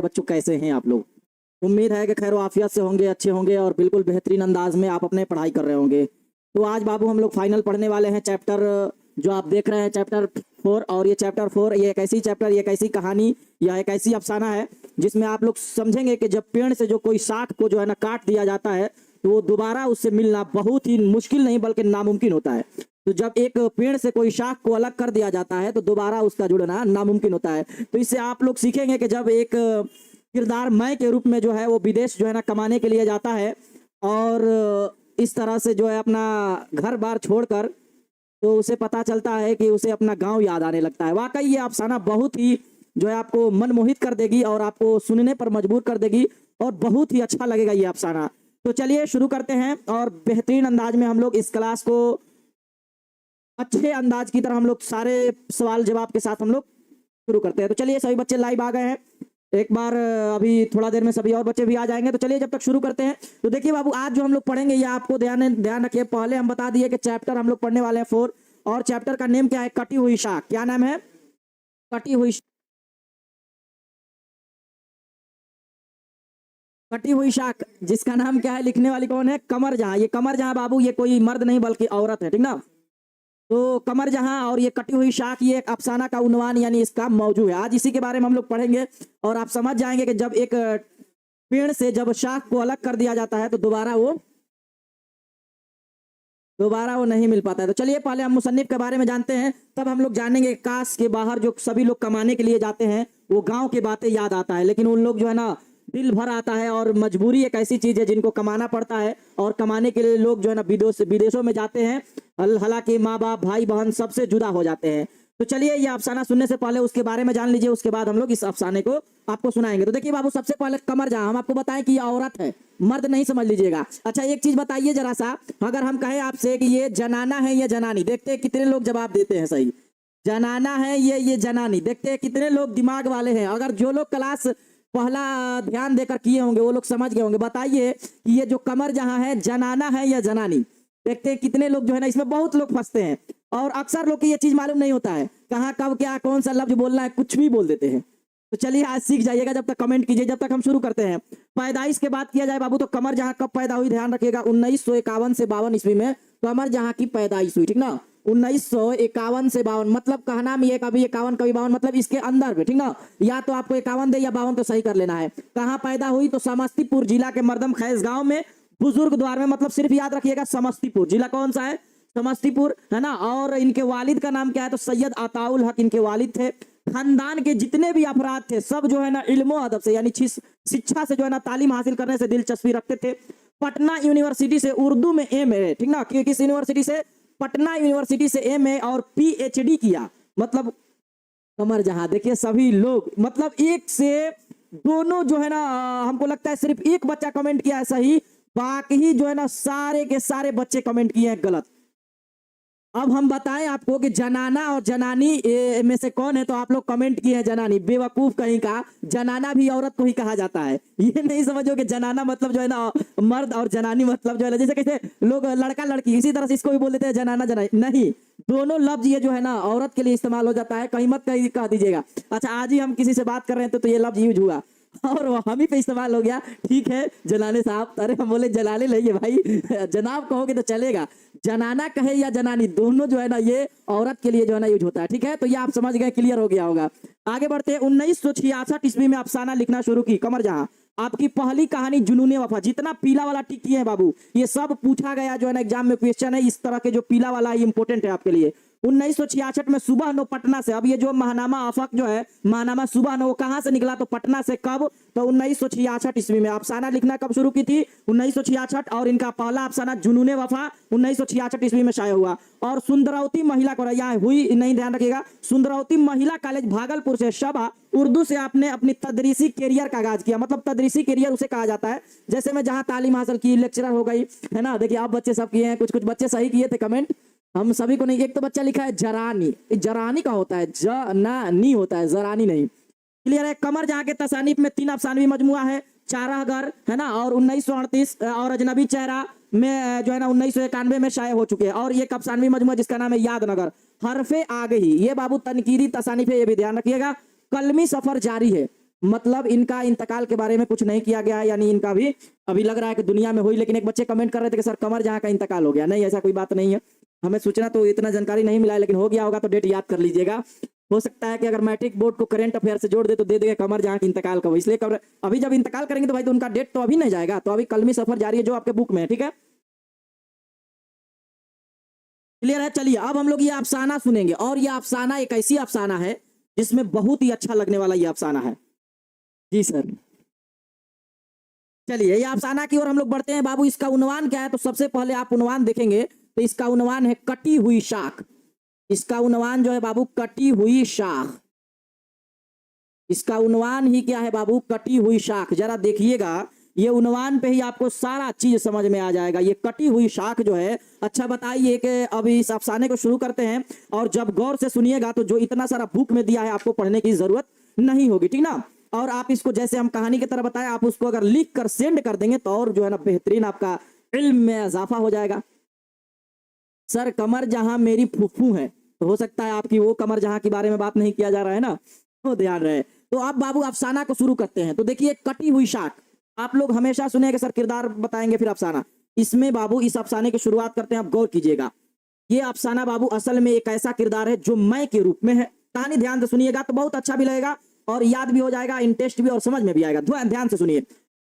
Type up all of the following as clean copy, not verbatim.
बच्चों कैसे हैं आप लोग। उम्मीद है कि खैर आफियत से होंगे, अच्छे होंगे और बिल्कुल बेहतरीन अंदाज में आप अपने पढ़ाई कर रहे होंगे। तो आज बाबू हम लोग फाइनल पढ़ने वाले हैं चैप्टर जो आप देख रहे हैं चैप्टर 4। और ये चैप्टर 4 ये एक ऐसी चैप्टर, ये एक ऐसी कहानी या एक ऐसी अफसाना है जिसमें आप लोग समझेंगे कि जब पेड़ से जो कोई शाख को जो है ना काट दिया जाता है तो वो दोबारा उससे मिलना बहुत ही मुश्किल नहीं बल्कि नामुमकिन होता है। तो जब एक पेड़ से कोई शाख को अलग कर दिया जाता है तो दोबारा उसका जुड़ना नामुमकिन होता है। तो इससे आप लोग सीखेंगे कि जब एक किरदार मैं के रूप में जो है वो विदेश जो है ना कमाने के लिए जाता है और इस तरह से जो है अपना घर बार छोड़कर, तो उसे पता चलता है कि उसे अपना गांव याद आने लगता है। वाकई ये अफसाना बहुत ही जो है आपको मनमोहित कर देगी और आपको सुनने पर मजबूर कर देगी और बहुत ही अच्छा लगेगा ये अफसाना। तो चलिए शुरू करते हैं और बेहतरीन अंदाज में हम लोग इस क्लास को अच्छे अंदाज की तरह हम लोग सारे सवाल जवाब के साथ हम लोग शुरू करते हैं। तो चलिए सभी बच्चे लाइव आ गए हैं एक बार, अभी थोड़ा देर में सभी और बच्चे भी आ जाएंगे। तो चलिए जब तक शुरू करते हैं। तो देखिए बाबू आज जो हम लोग पढ़ेंगे ये आपको ध्यान रखिए। पहले हम बता दिए कि चैप्टर हम लोग पढ़ने वाले हैं 4 और चैप्टर का नेम क्या है, कटी हुई शाख। क्या नाम है? कटी हुई कटी हुई शाख, जिसका नाम क्या है, लिखने वाली कौन है? कमर जहां। ये कमर जहां बाबू ये कोई मर्द नहीं बल्कि औरत है, ठीक ना। तो कमर जहां और ये कटी हुई शाख ये एक अफसाना का उन्वान यानी इसका मौजू है। आज इसी के बारे में हम लोग पढ़ेंगे और आप समझ जाएंगे कि जब एक पेड़ से जब शाख को अलग कर दिया जाता है तो दोबारा वो नहीं मिल पाता है। तो चलिए पहले हम मुसन्निफ के बारे में जानते हैं, तब हम लोग जानेंगे काश के बाहर जो सभी लोग कमाने के लिए जाते हैं वो गांव की बातें याद आता है, लेकिन उन लोग जो है ना दिल भर आता है और मजबूरी एक ऐसी चीज है जिनको कमाना पड़ता है और कमाने के लिए लोग जो है ना विदेशों में जाते हैं। हालांकि माँ बाप भाई बहन सबसे जुदा हो जाते हैं। तो चलिए ये अफसाना सुनने से पहले उसके बारे में जान लीजिए, उसके बाद हम लोग इस अफसाने को आपको सुनाएंगे। तो देखिए बाबू सबसे पहले कमर जहां हम आपको बताएं कि ये औरत है, मर्द नहीं समझ लीजिएगा। अच्छा एक चीज बताइए जरा सा, अगर हम कहें आपसे कि ये जनाना है या जनानी, देखते हैं कितने लोग जवाब देते हैं सही। जनाना है ये जनानी, देखते हैं कितने लोग दिमाग वाले हैं। अगर जो लोग क्लास पहला ध्यान देकर किए होंगे वो लोग समझ गए होंगे। बताइए कि ये जो कमर जहां है जनाना है या जनानी। देखते हैं कितने लोग जो है ना, इसमें बहुत लोग फंसते हैं और अक्सर लोग को ये चीज मालूम नहीं होता है कहाँ कब क्या कौन सा लफ्ज बोलना है, कुछ भी बोल देते हैं। तो चलिए आज सीख जाइएगा, जब तक कमेंट कीजिए। जब तक हम शुरू करते हैं पैदाइश के बात किया जाए बाबू, तो कमर जहां कब पैदा हुई ध्यान रखिएगा, 1951 से 52 ईस्वी में कमर जहां की पैदाइश हुई, ठीक ना। 1951 से 52 मतलब कहना में ये कभी 51 कभी 52 मतलब इसके अंदर में, ठीक ना। या तो आपको 51 दे या 52 तो सही कर लेना है। कहाँ पैदा हुई? तो समस्तीपुर जिला के मर्दम खैज गांव में बुजुर्ग द्वार में, मतलब सिर्फ याद रखिएगा समस्तीपुर जिला कौन सा है, समस्तीपुर है ना। और इनके वालिद का नाम क्या है? तो सैयद अताउल हक इनके वालिद थे। खानदान के जितने भी अफराद थे सब जो है ना इल्मो अदब से यानी शिक्षा से जो है ना तालीम हासिल करने से दिलचस्पी रखते थे। पटना यूनिवर्सिटी से उर्दू में MA, ठीक ना। किस यूनिवर्सिटी से? पटना यूनिवर्सिटी से MA और PhD किया। मतलब कमर जहां देखिए सभी लोग मतलब एक से दोनों जो है ना, हमको लगता है सिर्फ एक बच्चा कमेंट किया है सही, बाकी जो है ना सारे के सारे बच्चे कमेंट किए हैं गलत। अब हम बताएं आपको कि जनाना और जनानी में से कौन है, तो आप लोग कमेंट किए हैं जनानी। बेवकूफ कहीं का, जनाना भी औरत को ही कहा जाता है। ये नहीं समझो कि जनाना मतलब जो है ना मर्द और जनानी मतलब जो है ना जैसे कैसे लोग लड़का लड़की, इसी तरह से इसको भी बोल देते हैं जनाना जनानी। नहीं, दोनों लफ्ज ये जो है ना औरत के लिए इस्तेमाल हो जाता है, कहीं मत कह दीजिएगा। अच्छा आज ही हम किसी से बात कर रहे हैं तो ये लफ्ज यूज हुआ और हम ही पे इस्तेमाल हो गया। ठीक है जनाने साहब, अरे हम बोले जलाने लगे भाई जनाब कहोगे तो चलेगा। जनाना कहे या जनानी दोनों जो है ना ये औरत के लिए जो है ना यूज होता है, ठीक है। तो ये आप समझ गए, क्लियर हो गया होगा। आगे बढ़ते हैं। 1966 ईस्वी में अफसाना लिखना शुरू की कमर जहां। आपकी पहली कहानी जुनूने वफा, जितना पीला वाला टिक किए हैं बाबू ये सब पूछा गया जो है ना एग्जाम में क्वेश्चन है। इस तरह के जो पीला वाला है इंपोर्टेंट है आपके लिए। 1966 में सुबह नो पटना से, अब ये जो महानामा आफक जो है महानामा सुबह नो वो कहां से निकला? तो पटना से। कब? तो 1966 ईस्वी में। अफसाना लिखना कब शुरू की थी? 1966 और इनका पहला अफसाना जुनूने वफा 1966 ईस्वी में शाया हुआ। और सुंदरावती महिला को यहाँ हुई नहीं, ध्यान रखिएगा, सुंदरावती महिला कॉलेज भागलपुर से शबा उर्दू से आपने अपनी तदरीसी कैरियर का आगाज किया। मतलब तदरीसी कैरियर उसे कहा जाता है जैसे मैं जहां तालीम हासिल की, लेक्चरर हो गई है ना। देखिए आप बच्चे सब किए हैं, कुछ कुछ बच्चे सही किए थे कमेंट, हम सभी को नहीं। एक तो बच्चा लिखा है जरानी, जरानी का होता है, जनानी होता है, जरानी नहीं। क्लियर है। कमर जहां के तसानीफ में 3 अफसानवी मजमुआ है, चारागर है ना, और 1938 और अजनबी चेहरा में जो है ना 1991 में शाये हो चुके हैं। और ये अफसानवी मजमुआ जिसका नाम है यादनगर। हरफे आ गई, ये बाबू तनकीरी तसानीफ है, ये भी ध्यान रखिएगा। कलमी सफर जारी है, मतलब इनका इंतकाल के बारे में कुछ नहीं किया गया है, यानी इनका भी अभी लग रहा है कि दुनिया में हुई। लेकिन एक बच्चे कमेंट कर रहे थे कि सर कमर जहाँ का इंतकाल हो गया। नहीं, ऐसा कोई बात नहीं है, हमें सूचना तो इतना जानकारी नहीं मिला है, लेकिन हो गया होगा तो डेट याद कर लीजिएगा। हो सकता है कि अगर मैट्रिक बोर्ड को करंट अफेयर से जोड़ दे तो दे देगा कमर जहाँ की इंतकाल का, इसलिए कमर अभी जब इंतकाल करेंगे तो भाई तो उनका डेट तो अभी नहीं जाएगा, तो अभी कलमी सफर जारी है जो आपके बुक में है, ठीक है, क्लियर है। चलिए अब हम लोग ये अफसाना सुनेंगे, और ये अफसाना एक ऐसी अफसाना है जिसमें बहुत ही अच्छा लगने वाला ये अफसाना है। जी सर, चलिए ये अफसाना की ओर हम लोग बढ़ते हैं। बाबू इसका उन्वान क्या है, तो सबसे पहले आप उन्वान देखेंगे तो इसका उन्वान है कटी हुई शाख। इसका उन्वान जो है बाबू कटी हुई शाख, इसका उन्वान ही क्या है बाबू, कटी हुई शाख। जरा देखिएगा ये उन्वान पे ही आपको सारा चीज समझ में आ जाएगा। ये कटी हुई शाख जो है, अच्छा बताइए कि अभी इस अफसाने को शुरू करते हैं, और जब गौर से सुनिएगा तो जो इतना सारा बुक में दिया है आपको पढ़ने की जरूरत नहीं होगी, ठीक ना। और आप इसको जैसे हम कहानी की तरह बताए, आप उसको अगर लिख कर सेंड कर देंगे तो और जो है ना बेहतरीन आपका इल्म में इजाफा हो जाएगा। सर कमर जहां मेरी फूफू है, तो हो सकता है आपकी वो कमर जहां के बारे में बात नहीं किया जा रहा है ना, तो ध्यान रहे। तो अब बाबू अफसाना को शुरू करते हैं। तो देखिए कटी हुई शाख, आप लोग हमेशा सुने कि सर किरदार बताएंगे फिर अफसाना। इसमें बाबू इस अफसाने की शुरुआत करते हैं, आप गौर कीजिएगा। ये अफसाना बाबू असल में एक ऐसा किरदार है जो मैं के रूप में है। कहानी ध्यान से सुनिएगा तो बहुत अच्छा भी लगेगा और याद भी हो जाएगा, इंटरेस्ट भी और समझ में भी आएगा। ध्यान से सुनिए।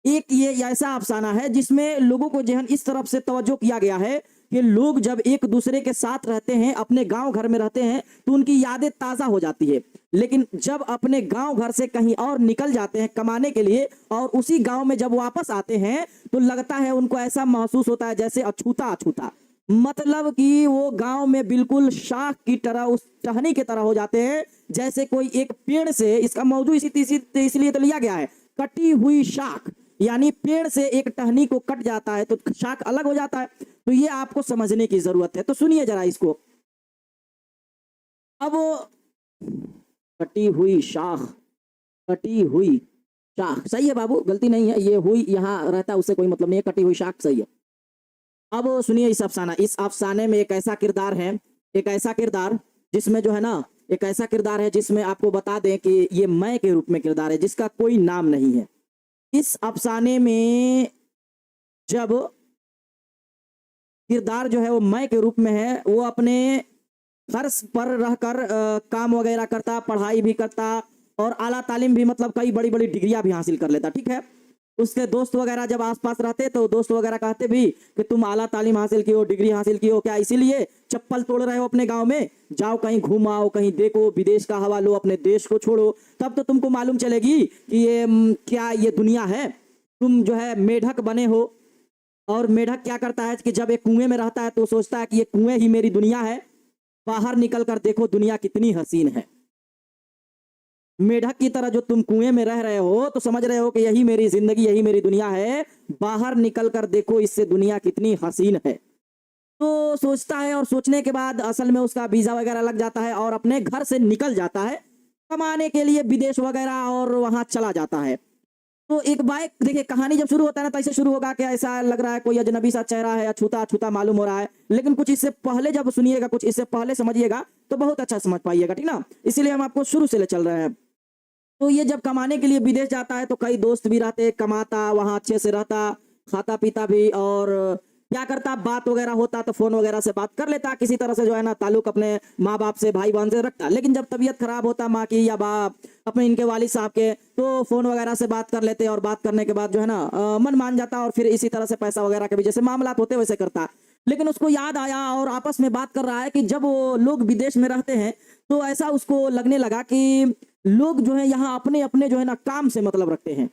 एक ये ऐसा अफसाना है जिसमें लोगों को जहन इस तरफ से तवज्जो किया गया है कि लोग जब एक दूसरे के साथ रहते हैं, अपने गांव घर में रहते हैं, तो उनकी यादें ताजा हो जाती है। लेकिन जब अपने गांव घर से कहीं और निकल जाते हैं कमाने के लिए, और उसी गांव में जब वापस आते हैं तो लगता है उनको ऐसा महसूस होता है जैसे अछूता अछूता, मतलब कि वो गांव में बिल्कुल शाख की तरह, उस टहनी की तरह हो जाते हैं, जैसे कोई एक पेड़ से, इसका मौजू इसलिए तो लिया गया है कटी हुई शाख, यानी पेड़ से एक टहनी को कट जाता है तो शाख अलग हो जाता है। तो ये आपको समझने की जरूरत है, तो सुनिए जरा इसको। अब कटी हुई शाख, कटी हुई शाख सही है बाबू, गलती नहीं है, ये हुई यहाँ रहता है उससे कोई मतलब नहीं है, कटी हुई शाख सही है। अब सुनिए इस अफसाना, इस अफसाने में एक ऐसा किरदार है, एक ऐसा किरदार जिसमें जो है ना, एक ऐसा किरदार है जिसमें आपको बता दें कि ये मैं के रूप में किरदार है जिसका कोई नाम नहीं है। इस अफसाने में जब किरदार जो है वो मैं के रूप में है, वो अपने फर्श पर रहकर काम वगैरह करता, पढ़ाई भी करता और आला तालीम भी, मतलब कई बड़ी बड़ी डिग्रियां भी हासिल कर लेता, ठीक है। उसके दोस्त वगैरह जब आसपास रहते तो दोस्त वगैरह कहते भी कि तुम आला तालीम हासिल की हो, डिग्री हासिल की हो, क्या इसीलिए चप्पल तोड़ रहे हो अपने गांव में, जाओ कहीं घूमाओ, कहीं देखो, विदेश का हवा लो, अपने देश को छोड़ो, तब तो तुमको मालूम चलेगी कि ये क्या ये दुनिया है। तुम जो है मेढक बने हो, और मेढक क्या करता है कि जब एक कुएं में रहता है तो सोचता है कि ये कुएं ही मेरी दुनिया है, बाहर निकल कर देखो दुनिया कितनी हसीन है। मेढक की तरह जो तुम कुएं में रह रहे हो तो समझ रहे हो कि यही मेरी जिंदगी, यही मेरी दुनिया है, बाहर निकल कर देखो इससे दुनिया कितनी हसीन है। तो सोचता है, और सोचने के बाद असल में उसका वीजा वगैरह लग जाता है और अपने घर से निकल जाता है कमाने के लिए विदेश वगैरह, और वहां चला जाता है। तो एक बाइक, देखिए कहानी जब शुरू होता है ना तो ऐसे शुरू होगा कि ऐसा लग रहा है कोई अजनबी सा चेहरा है, अछूता अछूता मालूम हो रहा है, लेकिन कुछ इससे पहले जब सुनिएगा, कुछ इससे पहले समझिएगा तो बहुत अच्छा समझ पाइएगा, ठीक ना। इसीलिए हम आपको शुरू से ले चल रहे हैं। तो ये जब कमाने के लिए विदेश जाता है तो कई दोस्त भी रहते, कमाता, वहां अच्छे से रहता, खाता पीता भी, और क्या करता, बात वगैरह होता तो फोन वगैरह से बात कर लेता, किसी तरह से जो है ना ताल्लुक अपने माँ बाप से, भाई बहन से रखता। लेकिन जब तबीयत खराब होता माँ की या बाप अपने इनके वालिद साहब के, तो फोन वगैरह से बात कर लेते, और बात करने के बाद जो है ना मन मान जाता, और फिर इसी तरह से पैसा वगैरह के भी जैसे मामला होते वैसे करता। लेकिन उसको याद आया और आपस में बात कर रहा है कि जब वो लोग विदेश में रहते हैं तो ऐसा उसको लगने लगा कि लोग जो है यहाँ अपने अपने जो है ना काम से मतलब रखते हैं।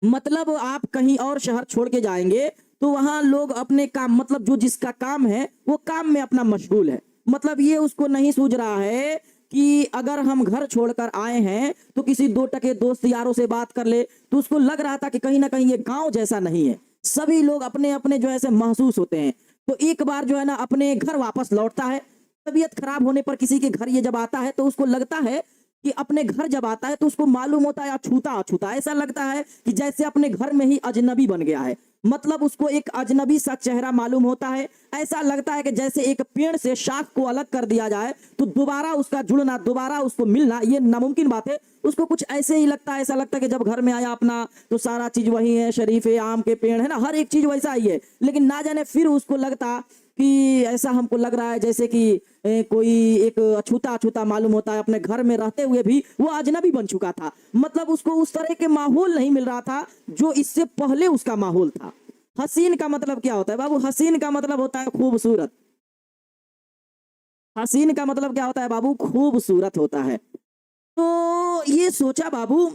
मतलब आप कहीं और शहर छोड़ के जाएंगे तो वहां लोग अपने काम, मतलब जो जिसका काम है वो काम में अपना मशगूल है। मतलब ये उसको नहीं सूझ रहा है कि अगर हम घर छोड़कर आए हैं तो किसी दो टके दोस्त यारों से बात कर ले, तो उसको लग रहा था कि कहीं ना कहीं ये गांव जैसा नहीं है, सभी लोग अपने अपने जो है महसूस होते हैं। तो एक बार जो है ना अपने घर वापस लौटता है, तबीयत खराब होने पर किसी के घर ये जब आता है तो उसको लगता है कि अपने घर जब आता है तो उसको मालूम होता है अछूता अछूता, ऐसा लगता है कि जैसे अपने घर में ही अजनबी बन गया है। मतलब उसको एक अजनबी सा चेहरा मालूम होता है। ऐसा लगता है कि जैसे एक पेड़ से शाख को अलग कर दिया जाए तो दोबारा उसका जुड़ना, दोबारा उसको मिलना ये नामुमकिन बात है। उसको कुछ ऐसे ही लगता है, ऐसा लगता है कि जब घर में आया अपना तो सारा चीज वही है, शरीफे आम के पेड़ है ना, हर एक चीज वैसा ही है। लेकिन ना जाने फिर उसको लगता कि ऐसा हमको लग रहा है जैसे कि कोई एक अछूता अछूता मालूम होता है। अपने घर में रहते हुए भी वो अजनबी बन चुका था। मतलब उसको उस तरह के माहौल नहीं मिल रहा था जो इससे पहले उसका माहौल था। हसीन का मतलब क्या होता है बाबू? हसीन का मतलब होता है खूबसूरत। हसीन का मतलब क्या होता है बाबू? खूबसूरत होता है। तो ये सोचा बाबू,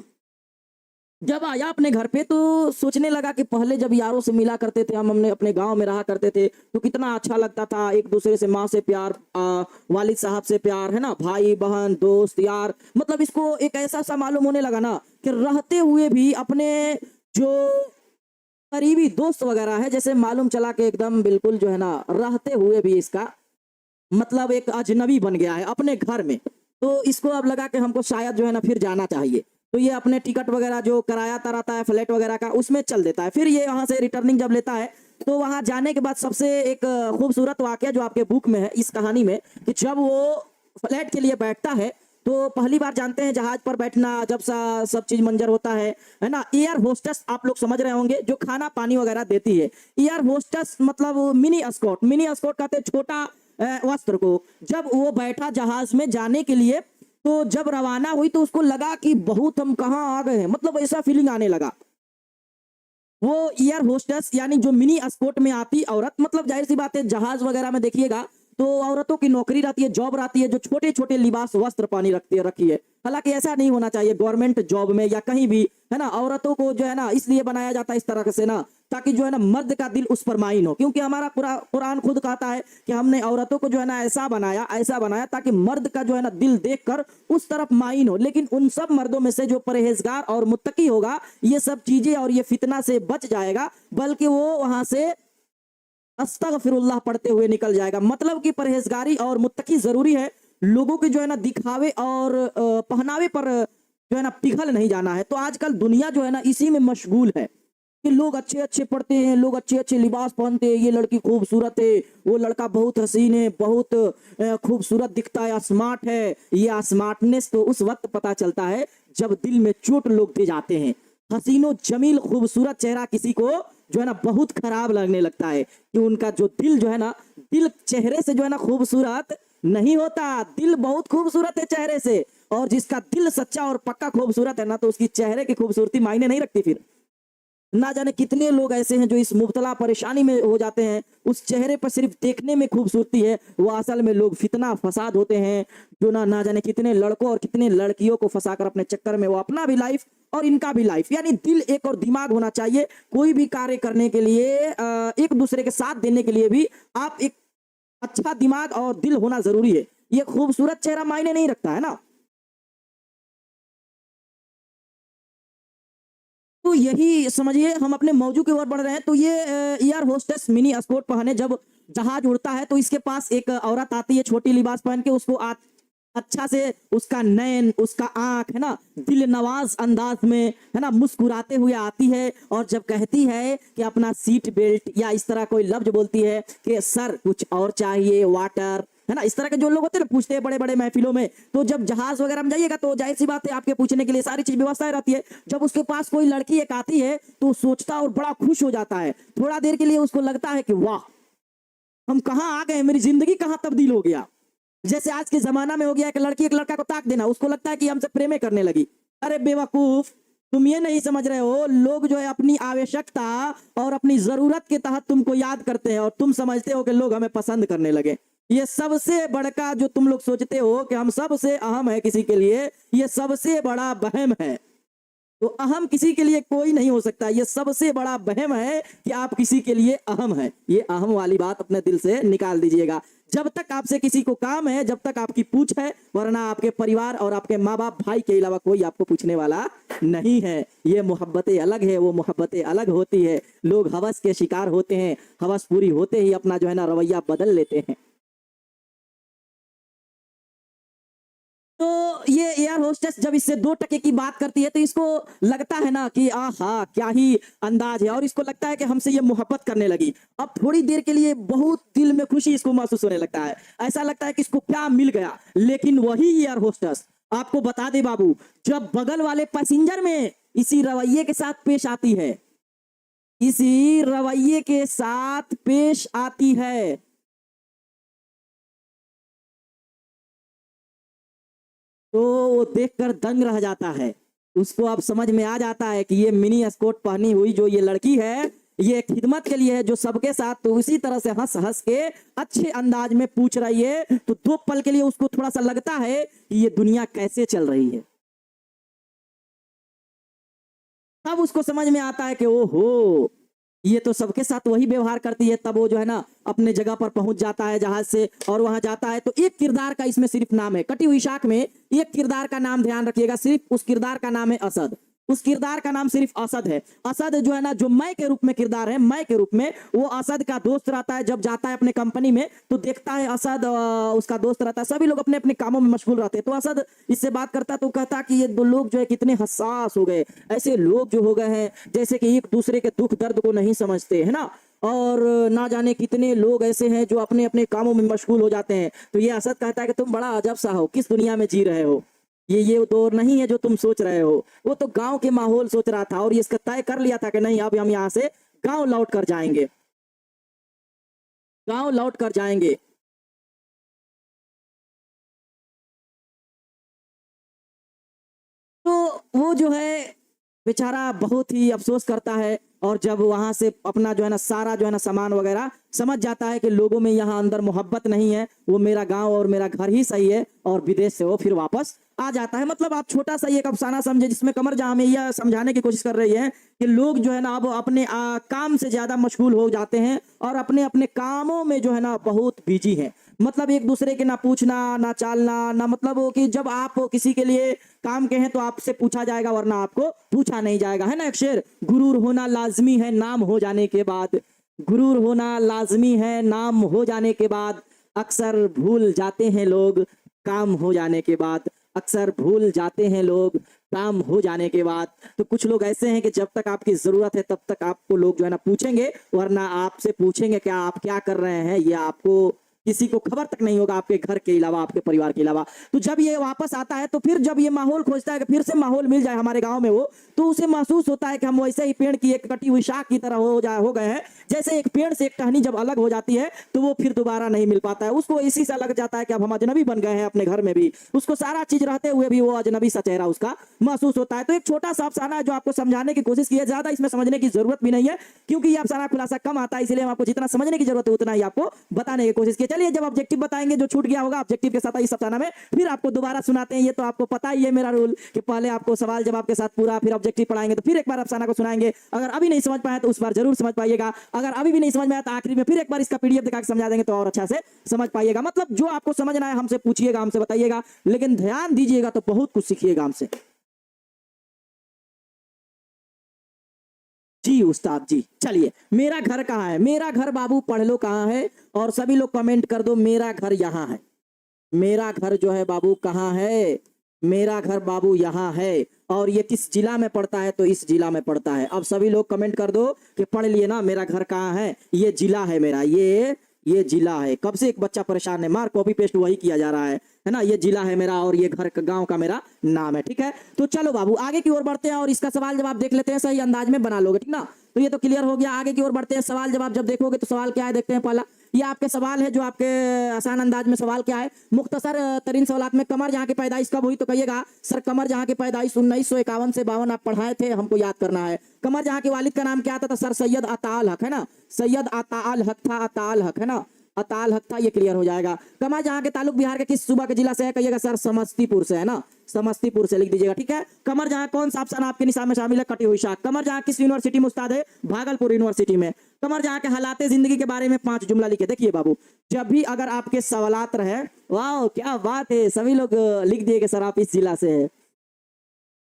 जब आया अपने घर पे तो सोचने लगा कि पहले जब यारों से मिला करते थे, हम हमने अपने गांव में रहा करते थे तो कितना अच्छा लगता था। एक दूसरे से, माँ से प्यार, वालिद साहब से प्यार, है ना, भाई बहन दोस्त यार। मतलब इसको एक ऐसा सा मालूम होने लगा ना कि रहते हुए भी अपने जो करीबी दोस्त वगैरह है, जैसे मालूम चला कि एकदम बिल्कुल जो है ना रहते हुए भी इसका मतलब एक अजनबी बन गया है अपने घर में। तो इसको अब लगा कि हमको शायद जो है ना फिर जाना चाहिए। तो ये अपने टिकट वगैरह जो कराया रहता है फ्लाइट वगैरह का, उसमें चल देता है। फिर ये वहां से रिटर्निंग जब लेता है तो वहां जाने के बाद सबसे एक खूबसूरत वाकया जो आपके बुक में है, इस कहानी में, कि जब वो फ्लाइट के लिए बैठता है तो पहली बार जानते हैं जहाज पर बैठना, जब सब चीज मंजर होता है ना। एयर होस्टेस आप लोग समझ रहे होंगे जो खाना पानी वगैरह देती है। एयर होस्टेस मतलब मिनी एस्कॉर्ट, मिनी एस्कॉर्ट कहते हैं छोटा वस्त्र को। जब वो बैठा जहाज में जाने के लिए तो जब रवाना हुई तो उसको लगा कि बहुत हम कहाँ आ गए हैं, मतलब ऐसा फीलिंग आने लगा। वो एयर होस्टेस यानी जो मिनी एस्कॉर्ट में आती औरत, मतलब जाहिर सी बात है जहाज वगैरह में देखिएगा तो औरतों की नौकरी रहती है, जॉब रहती है, जो छोटे छोटे लिबास वस्त्र पानी रखी है। हालांकि ऐसा नहीं होना चाहिए गवर्नमेंट जॉब में या कहीं भी, है ना। औरतों को जो है ना इसलिए बनाया जाता है इस तरह से ना, ताकि जो है ना मर्द का दिल उस पर माइन हो। क्योंकि हमारा कुरान खुद कहता है कि हमने औरतों को जो है ना ऐसा बनाया ताकि मर्द का जो है ना दिल देखकर उस तरफ माइन हो। लेकिन उन सब मर्दों में से जो परहेजगार और मुत्तकी होगा, ये सब चीजें और ये फितना से बच जाएगा, बल्कि वो वहां से अस्तगफिरुल्लाह पढ़ते हुए निकल जाएगा। मतलब कि परहेजगारी और मुत्तकी जरूरी है। लोगों के जो है ना दिखावे और पहनावे पर जो है ना पिघल नहीं जाना है। तो आजकल दुनिया जो है ना इसी में मशगूल है कि लोग अच्छे अच्छे पढ़ते हैं, लोग अच्छे अच्छे लिबास पहनते हैं, ये लड़की खूबसूरत है, वो लड़का बहुत हसीन है, बहुत खूबसूरत दिखता है, स्मार्ट है। ये स्मार्टनेस तो उस वक्त पता चलता है जब दिल में चोट लोग दे जाते हैं। हसीनो जमील खूबसूरत चेहरा किसी को जो है ना बहुत खराब लगने लगता है कि उनका जो दिल जो है ना, दिल चेहरे से जो है ना खूबसूरत नहीं होता, दिल बहुत खूबसूरत है चेहरे से। और जिसका दिल सच्चा और पक्का खूबसूरत है ना, तो उसकी चेहरे की खूबसूरती मायने नहीं रखती। फिर ना जाने कितने लोग ऐसे हैं जो इस मुब्तला परेशानी में हो जाते हैं, उस चेहरे पर सिर्फ देखने में खूबसूरती है, वो असल में लोग फितना फसाद होते हैं, जो ना जाने कितने लड़कों और कितने लड़कियों को फंसाकर अपने चक्कर में वो अपना भी लाइफ और इनका भी लाइफ। यानी दिल एक और दिमाग होना चाहिए कोई भी कार्य करने के लिए, एक दूसरे के साथ देने के लिए भी आप एक अच्छा दिमाग और दिल होना जरूरी है। ये खूबसूरत चेहरा मायने नहीं रखता है ना। तो यही समझिए, हम अपने मौजू की ओर बढ़ रहे हैं। तो ये एयर होस्टेस मिनी एस्कॉर्ट पहने जब जहाज उड़ता है तो इसके पास एक औरत आती है छोटी लिबास पहन के। उसको अच्छा से उसका नयन, उसका आंख, है ना, दिल नवाज अंदाज में, है ना, मुस्कुराते हुए आती है और जब कहती है कि अपना सीट बेल्ट या इस तरह कोई लफ्ज बोलती है कि सर कुछ और चाहिए, वाटर, है ना, इस तरह के जो लोग होते हैं ना पूछते हैं बड़े बड़े महफिलों में। तो जब जहाज वगैरह में जाइएगा तो जाहिर सी बात है आपके पूछने के लिए सारी चीज व्यवस्थाएं रहती है। जब उसके पास कोई लड़की एक आती है तो सोचता और बड़ा खुश हो जाता है। थोड़ा देर के लिए उसको लगता है कि वाह, हम कहाँ आ गए, मेरी जिंदगी कहाँ तब्दील हो गया। जैसे आज के जमाना में हो गया कि लड़की एक लड़का को ताक देना, उसको लगता है कि हमसे प्रेमे करने लगी। अरे बेवकूफ, तुम ये नहीं समझ रहे हो, लोग जो है अपनी आवश्यकता और अपनी जरूरत के तहत तुमको याद करते हैं और तुम समझते हो कि लोग हमें पसंद करने लगे। ये सबसे बड़का जो तुम लोग सोचते हो कि हम सबसे अहम है किसी के लिए, ये सबसे बड़ा वहम है। तो अहम किसी के लिए कोई नहीं हो सकता। ये सबसे बड़ा वहम है कि आप किसी के लिए अहम है। ये अहम वाली बात अपने दिल से निकाल दीजिएगा। जब तक आपसे किसी को काम है, जब तक आपकी पूछ है, वरना आपके परिवार और आपके माँ बाप भाई के अलावा कोई आपको पूछने वाला नहीं है। ये मोहब्बतें अलग है, वो मोहब्बतें अलग होती है। लोग हवस के शिकार होते हैं, हवस पूरी होते ही अपना जो है ना रवैया बदल लेते हैं। तो ये एयर होस्टेस जब इससे 2 टके की बात करती है तो इसको लगता है ना कि आहा क्या ही अंदाज है, और इसको लगता है कि हमसे ये मोहब्बत करने लगी। अब थोड़ी देर के लिए बहुत दिल में खुशी इसको महसूस होने लगता है, ऐसा लगता है कि इसको क्या मिल गया। लेकिन वही एयर होस्टेस आपको बता दे बाबू, जब बगल वाले पैसेंजर में इसी रवैये के साथ पेश आती है, इसी रवैये के साथ पेश आती है, तो वो देखकर दंग रह जाता है। उसको अब समझ में आ जाता है कि ये मिनी स्कर्ट पहनी हुई जो ये लड़की है, ये खिदमत के लिए है, जो सबके साथ तो उसी तरह से हंस हंस के अच्छे अंदाज में पूछ रही है। तो 2 पल के लिए उसको थोड़ा सा लगता है कि ये दुनिया कैसे चल रही है। तब उसको समझ में आता है कि ओहो, ये तो सबके साथ वही व्यवहार करती है। तब वो जो है ना अपने जगह पर पहुंच जाता है जहाज से, और वहां जाता है। तो एक किरदार का इसमें सिर्फ नाम है, कटी हुई शाख में एक किरदार का नाम ध्यान रखिएगा, सिर्फ उस किरदार का नाम है असद। उस किरदार का नाम सिर्फ असद है। असद जो है ना, जो मैं के रूप में किरदार है, मैं के रूप में, वो असद का दोस्त रहता है। जब जाता है अपने कंपनी में तो देखता है असद उसका दोस्त रहता है, सभी लोग अपने अपने कामों में मशगूल रहते हैं। तो असद इससे बात करता है तो कहता कि ये 2 लोग जो है कितने हसास हो गए, ऐसे लोग जो हो गए हैं जैसे कि एक दूसरे के दुख दर्द को नहीं समझते है ना, और ना जाने कितने लोग ऐसे हैं जो अपने अपने कामों में मशगूल हो जाते हैं। तो ये असद कहता है कि तुम बड़ा अजब सा हो, किस दुनिया में जी रहे हो, ये दौर नहीं है जो तुम सोच रहे हो। वो तो गांव के माहौल सोच रहा था, और ये इसका तय कर लिया था कि नहीं, अब हम यहाँ से गांव लौट कर जाएंगे, गांव लौट कर जाएंगे। तो वो जो है बेचारा बहुत ही अफसोस करता है, और जब वहां से अपना जो है ना सारा जो है ना सामान वगैरह समझ जाता है कि लोगों में यहाँ अंदर मोहब्बत नहीं है, वो मेरा गांव और मेरा घर ही सही है, और विदेश से वो फिर वापस आ जाता है। मतलब आप छोटा सा एक अफसाना समझे, जिसमें कमर जहां में यह समझाने की कोशिश कर रही है कि लोग जो है ना अब अपने काम से ज्यादा मशगूल हो जाते हैं, और अपने अपने कामों में जो है ना बहुत बिजी हैं। मतलब एक दूसरे के ना पूछना ना चालना ना, मतलब वो कि जब आप किसी के लिए काम के हैं तो आपसे पूछा जाएगा, वरना आपको पूछा नहीं जाएगा, है ना एक शेर, गुरूर होना लाजमी है नाम हो जाने के बाद, गुरूर होना लाजमी है नाम हो जाने के बाद, अक्सर भूल जाते हैं लोग काम हो जाने के बाद, अक्सर भूल जाते हैं लोग काम हो जाने के बाद। तो कुछ लोग ऐसे हैं कि जब तक आपकी जरूरत है तब तक आपको लोग जो है ना पूछेंगे, वरना आपसे पूछेंगे क्या आप क्या कर रहे हैं, ये आपको किसी को खबर तक नहीं होगा आपके घर के अलावा, आपके परिवार के अलावा। तो जब ये वापस आता है तो फिर जब ये माहौल खोजता है कि फिर से माहौल मिल जाए हमारे गांव में, वो तो उसे महसूस होता है कि हम वैसे ही पेड़ की एक कटी हुई शाख की तरह हो गए हैं। जैसे एक पेड़ से एक टहनी जब अलग हो जाती है तो वो फिर दोबारा नहीं मिल पाता है। उसको इसी से लग जाता है कि अब हम अजनबी बन गए हैं अपने घर में भी, उसको सारा चीज रहते हुए भी वो अजनबी सा चेहरा उसका महसूस होता है। तो एक छोटा सा अफसाना है जो आपको समझाने की कोशिश की है, ज्यादा इसमें समझने की जरूरत भी नहीं है, क्योंकि ये अफसाना खुलासा कम आता है, इसलिए हम आपको जितना समझने की जरूरत है उतना ही आपको बताने की कोशिश की। चलिए, जब ऑब्जेक्टिव बताएंगे जो छूट गया होगा ऑब्जेक्टिव के साथ इस अफसाना में, फिर आपको दोबारा सुनाते हैं। ये तो आपको पता ही है मेरा रूल कि पहले आपको सवाल जवाब के साथ पूरा, फिर ऑब्जेक्टिव पढ़ाएंगे, तो फिर एक बार अफसाना को सुनाएंगे। अगर अभी नहीं समझ पाए तो उस बार जरूर समझ पाइएगा, अगर अभी भी नहीं समझ में आया तो आखिरी में फिर एक बार इसका पीडीएफ दिखा के समझा देंगे तो और अच्छा से समझ पाइएगा। मतलब जो आपको समझना है हमसे पूछिएगा, हमसे बताइएगा, लेकिन ध्यान दीजिएगा तो बहुत कुछ सीखिएगा हमसे। जी उस्ताद जी। चलिए, मेरा घर कहाँ है, मेरा घर बाबू पढ़ लो कहाँ है, और सभी लोग कमेंट कर दो मेरा घर यहाँ है। मेरा घर जो है बाबू कहाँ है, मेरा घर बाबू यहाँ है, और ये किस जिला में पड़ता है, तो इस जिला में पड़ता है। अब सभी लोग कमेंट कर दो कि पढ़ लिए ना मेरा घर कहाँ है, ये जिला है मेरा, ये जिला है। कब से एक बच्चा परेशान है, मार कॉपी पेस्ट वही किया जा रहा है ना। ये जिला है मेरा और ये घर गांव का मेरा नाम है, ठीक है। तो चलो बाबू आगे की ओर बढ़ते हैं और इसका सवाल जवाब देख लेते हैं, सही अंदाज में बना लोगे, ठीक ना। तो ये तो क्लियर हो गया, आगे की ओर बढ़ते हैं। सवाल जवाब जब देखोगे तो सवाल क्या है देखते हैं। पहला ये आपके सवाल है, जो आपके आसान अंदाज में सवाल क्या है, मुख्तसर तरीन सवालात में कमर जहाँ की पैदाइश कब हुई, तो कहिएगा सर कमर जहाँ की पैदाइश 1951 से 52 आप पढ़ाए थे, हमको याद करना है। कमर जहाँ के वालिद का नाम क्या था, तो सर सैयद अताल हक, है ना, सैयद अताल हक था, अताल हक, है ना, अताल हक था, ये क्लियर हो जाएगा। कमर जहाँ के ताल्लुक बिहार के किस सूबा के जिला से है, कहिएगा सर समस्तीपुर से, है ना, समस्तीपुर से लिख दीजिएगा, ठीक है। कमर जहाँ कौन सा ऑप्शन आपके निशान में शामिल है, कटी हुई शाख। कमर जहाँ किस यूनिवर्सिटी में उस्ताद है, भागलपुर यूनिवर्सिटी में। कमर जहाँ के हालाते जिंदगी के बारे में 5 जुमला लिखे। देखिए बाबू, जब भी अगर आपके सवालात रहे, वाह क्या बात है, सभी लोग लिख दिए कि सर आप इस जिला से है।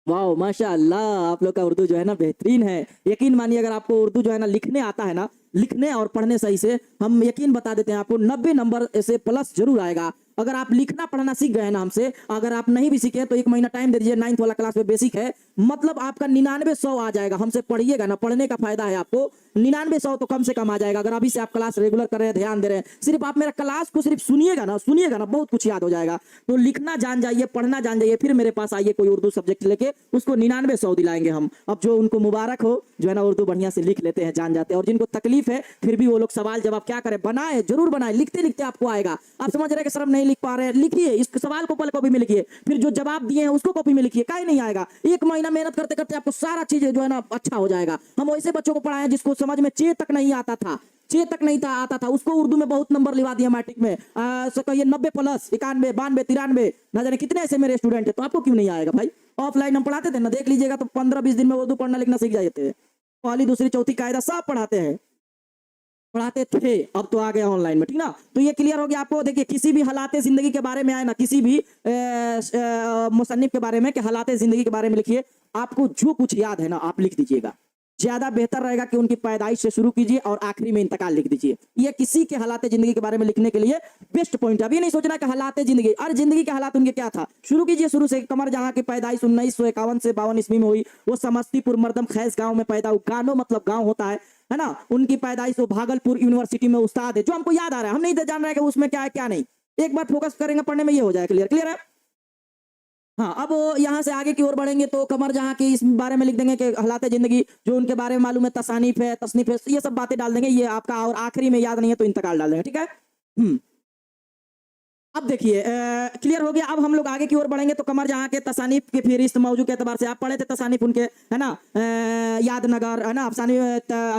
वाह माशाअल्लाह, आप लोग का उर्दू जो है ना बेहतरीन है। यकीन मानिए अगर आपको उर्दू जो है ना लिखने आता है ना, लिखने और पढ़ने सही से, हम यकीन बता देते हैं आपको 90 नंबर ऐसे प्लस जरूर आएगा। अगर आप लिखना पढ़ना सीख गए ना हमसे, अगर आप नहीं भी सीखे तो 1 महीना टाइम दे दीजिए, 9th वाला क्लास में बेसिक है, मतलब आपका 99-100 आ जाएगा। हमसे पढ़िएगा ना, पढ़ने का फायदा है आपको, 99-100 तो कम से कम आ जाएगा। अगर अभी से आप क्लास रेगुलर कर रहे हैं, ध्यान दे रहे हैं, सिर्फ आप मेरा क्लास को सिर्फ सुनिएगा ना, बहुत कुछ याद हो जाएगा। तो लिखना जान जाइए, पढ़ना जान जाइए, फिर मेरे पास आइए कोई उर्दू सब्जेक्ट लेके, उसको 99-100 दिलाएंगे हम। अब जो उनको मुबारक हो जो है ना उर्दू बढ़िया से लिख लेते हैं, जान जाते हैं, और जिनको तकलीफ है फिर भी वो लोग सवाल जवाब क्या करें, बनाए, जरूर बनाए, लिखते लिखते आपको आएगा। आप समझ रहे हैं कि सर हम नहीं लिख पा रहे हैं, लिखिए, इस सवाल को पहले कॉपी में लिखिए, फिर जो जवाब दिए हैं उसको कॉपी में लिखिए, काहे नहीं आएगा। 1 महीना मेहनत करते करते आपको सारा चीज जो है ना अच्छा हो जाएगा। हम वैसे बच्चों को पढ़ाए जिसको समझ में चे तक नहीं आता था, आता था, उसको उर्दू में बहुत नंबर लिवा दिया मैट्रिक में, कहिए 90+, 91, 92, 93, ना जाने कितने ऐसे मेरे स्टूडेंट है। तो आपको क्यों नहीं आएगा भाई? ऑफलाइन हम पढ़ाते थे ना, देख लीजिएगा, तो 15-20 दिन में उर्दू पढ़ना लिखना सीख जाते थे। पहली दूसरी चौथी कायदा सब पढ़ाते थे, अब तो आ गया ऑनलाइन में, ठीक ना। तो ये क्लियर हो गया आपको। देखिए, किसी भी हालात जिंदगी के बारे में आए ना, किसी भी मुसन्निफ के बारे में कि हालात जिंदगी के बारे में लिखिए, आपको जो कुछ याद है ना आप लिख दीजिएगा। ज्यादा बेहतर रहेगा कि उनकी पैदाइश से शुरू कीजिए और आखिरी में इंतकाल लिख दीजिए। ये किसी के हालात जिंदगी के बारे में लिखने के लिए बेस्ट पॉइंट है। अभी नहीं सोचना कि हालात जिंदगी, अरे जिंदगी के हालात उनके क्या था, शुरू कीजिए शुरू से। कमर जहां की पैदाइश 1951 से 52 ईस्वी में हुई, वो समस्तीपुर मर्दम खैस गांव में पैदा हुआ। गानो मतलब गांव होता है ना। उनकी पैदाइश वो भागलपुर यूनिवर्सिटी में उस्ताद है, जो हमको याद आ रहा है, हम नहीं जान रहे हैं कि उसमें क्या है क्या नहीं। एक बार फोकस करेंगे पढ़ने में, ये हो जाए क्लियर है। हाँ, अब यहाँ से आगे की ओर बढ़ेंगे तो कमर जहाँ की इस बारे में लिख देंगे कि हालात जिंदगी, जो उनके बारे में मालूम है, तसानीफ है, तसनीफ है, ये सब बातें डाल देंगे, ये आपका। और आखिरी में याद नहीं है तो इंतकाल डाल देंगे, ठीक है। अब देखिए क्लियर हो गया। अब हम लोग आगे की ओर बढ़ेंगे तो कमर जहाँ के तसानीफ के फहरिस्त मौजू के एतबार से आप पढ़े थे तसानीफ उनके, है ना, यादनगर, है ना, अफसानी,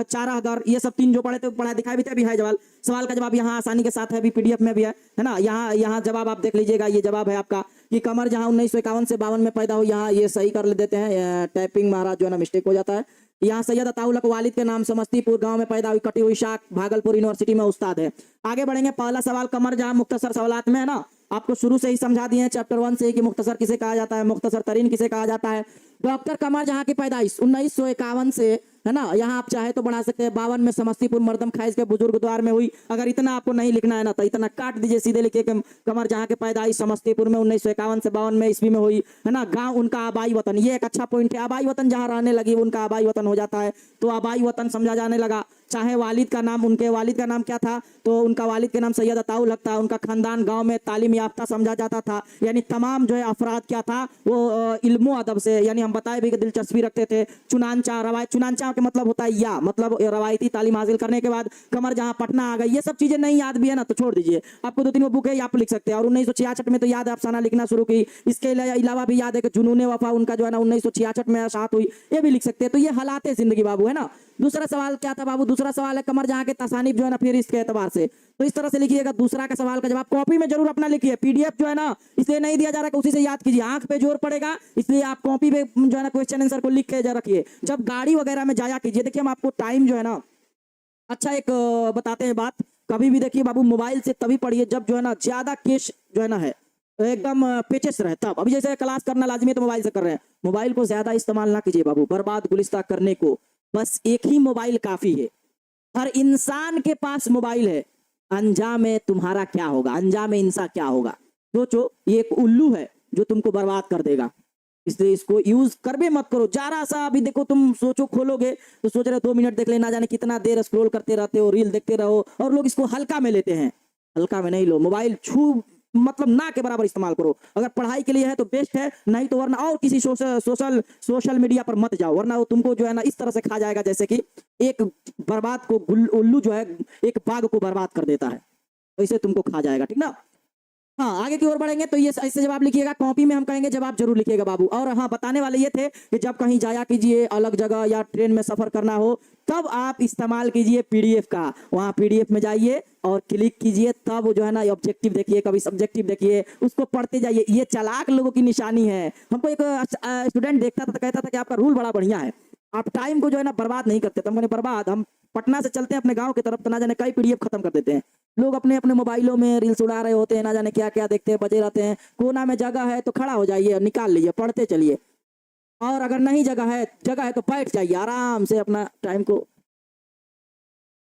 चारागर, ये सब 3 जो पढ़े थे, पढ़ा दिखाई भी थे। अभी है सवाल का जवाब यहाँ आसानी के साथ है, अभी PDF में भी है ना। यहाँ जवाब आप देख लीजिएगा, ये जवाब है आपका कि कमर जहाँ 1951 से 52 में पैदा हुई। यहाँ ये सही कर देते हैं, टाइपिंग महाराज जो है ना मिस्टेक हो जाता है। यहाँ सैयद अताउल हक वालिद के नाम समस्तीपुर गांव में पैदा हुई, कटी हुई शाख, भागलपुर यूनिवर्सिटी में उस्ताद है। आगे बढ़ेंगे। पहला सवाल कमर जहाँ मुख्तसर सवालात में है ना, आपको शुरू से ही समझा दिए हैं चैप्टर 1 से कि मुख्तसर किसे कहा जाता है, मुख्तसर तरीन किसे कहा जाता है। डॉक्टर कमर जहाँ की पैदाइश 1951 से, है ना, यहाँ आप चाहे तो बढ़ा सकते हैं, 52 में समस्तीपुर मर्दम खैज के बुजुर्ग द्वार में हुई। अगर इतना आपको नहीं लिखना है ना तो इतना काट दीजिए, सीधे लिखिए कि कमर जहाँ के पैदाइश समस्तीपुर में 1951 से 52 में ईस्वी में हुई, है ना। गांव उनका आबाई वतन, ये एक अच्छा पॉइंट है। आबाई वतन जहाँ रहने लगी उनका आबाई वतन हो जाता है, तो आबाई वतन समझा जाने लगा। चाहे वालिद का नाम, उनके वालिद का नाम क्या था, तो उनका वालिद के नाम सैयद अताउल हक था। उनका खानदान गांव में तालीम याफ्ता समझा जाता था, यानी तमाम जो है अफराद क्या था वो इल्मो अदब से, यानी हम बताए भी कि दिलचस्पी रखते थे। चुनांचा रवायत, चुनांचा के मतलब होता है या, मतलब रवायती तालीम हासिल करने के बाद कमर जहाँ पटना आ गई। ये सब चीजें नहीं याद भी है ना तो छोड़ दीजिए, आपको 2-3 बुक है आप लिख सकते हैं। और 1966 में तो याद है अफसाना लिखना शुरू की। इसके अलावा भी याद है कि जुनून वफा उनका जो है ना 1966 में शात हुई, ये भी लिख सकते हैं। तो ये हालात जिंदगी बाबू, है ना। दूसरा सवाल क्या था बाबू? दूसरा सवाल है कमर जहाँ के तसानीफ जो है ना फिर इसके एतबार से, तो इस तरह से लिखिएगा। दूसरा का सवाल का जवाब कॉपी में जरूर अपना लिखिए, PDF जो है ना इसलिए नहीं दिया जा रहा है, उसी से याद कीजिए, आंख पे जोर पड़ेगा, इसलिए आप कॉपी पे जो है ना क्वेश्चन आंसर को लिख के रखिए। जब गाड़ी वगैरह में जाया कीजिए, देखिए हम आपको टाइम जो है ना अच्छा एक बताते हैं बात। कभी भी देखिए बाबू मोबाइल से तभी पढ़िए जब जो है ना ज्यादा केस जो है ना है एकदम पेचेस रहे तब। अभी जैसे क्लास करना लाजमी है तो मोबाइल से कर रहे हैं, मोबाइल को ज्यादा इस्तेमाल ना कीजिए बाबू, बर्बाद गुलिस्ता करने को बस एक ही मोबाइल काफी है। हर इंसान के पास मोबाइल है, अंजाम में तुम्हारा क्या होगा, अंजाम में इंसान क्या होगा सोचो। ये एक उल्लू है जो तुमको बर्बाद कर देगा, इसलिए इसको यूज कर भी मत करो। जरा सा अभी देखो, तुम सोचो खोलोगे तो सोच रहे 2 मिनट देख लेना, जाने कितना देर स्क्रॉल करते रहते हो, रील देखते रहो, और लोग इसको हल्का में लेते हैं। हल्का में नहीं लो, मोबाइल छू मतलब ना के बराबर इस्तेमाल करो। अगर पढ़ाई के लिए है तो बेस्ट है, नहीं तो वरना और किसी सोशल मीडिया पर मत जाओ, वरना वो तुमको जो है ना इस तरह से खा जाएगा जैसे कि एक बर्बाद को उल्लू जो है एक बाग को बर्बाद कर देता है, वैसे तुमको खा जाएगा, ठीक ना। हाँ, आगे की ओर बढ़ेंगे तो ये ऐसे जवाब लिखिएगा, कॉपी में हम कहेंगे जवाब जरूर लिखिएगा बाबू। और हाँ, बताने वाले ये थे कि जब कहीं जाया कीजिए अलग जगह या ट्रेन में सफर करना हो तब आप इस्तेमाल कीजिए PDF का। वहाँ PDF में जाइए और क्लिक कीजिए, तब जो है ना ऑब्जेक्टिव देखिए, कभी सब्जेक्टिव देखिए, उसको पढ़ते जाइए। ये चालाक लोगों की निशानी है। हमको एक स्टूडेंट देखता था तो कहता था कि आपका रूल बड़ा बढ़िया है, आप टाइम को जो है ना बर्बाद नहीं करते। तो हमने बर्बाद, हम पटना से चलते हैं अपने गांव की तरफ तो ना जाने कई PDF खत्म कर देते हैं। लोग अपने अपने मोबाइलों में रील्स उड़ा रहे होते हैं, ना जाने क्या क्या देखते हैं, बजे रहते हैं। कोना में जगह है तो खड़ा हो जाइए, निकाल लीजिए, पढ़ते चलिए। और अगर नहीं जगह है तो बैठ जाइए आराम से अपना टाइम को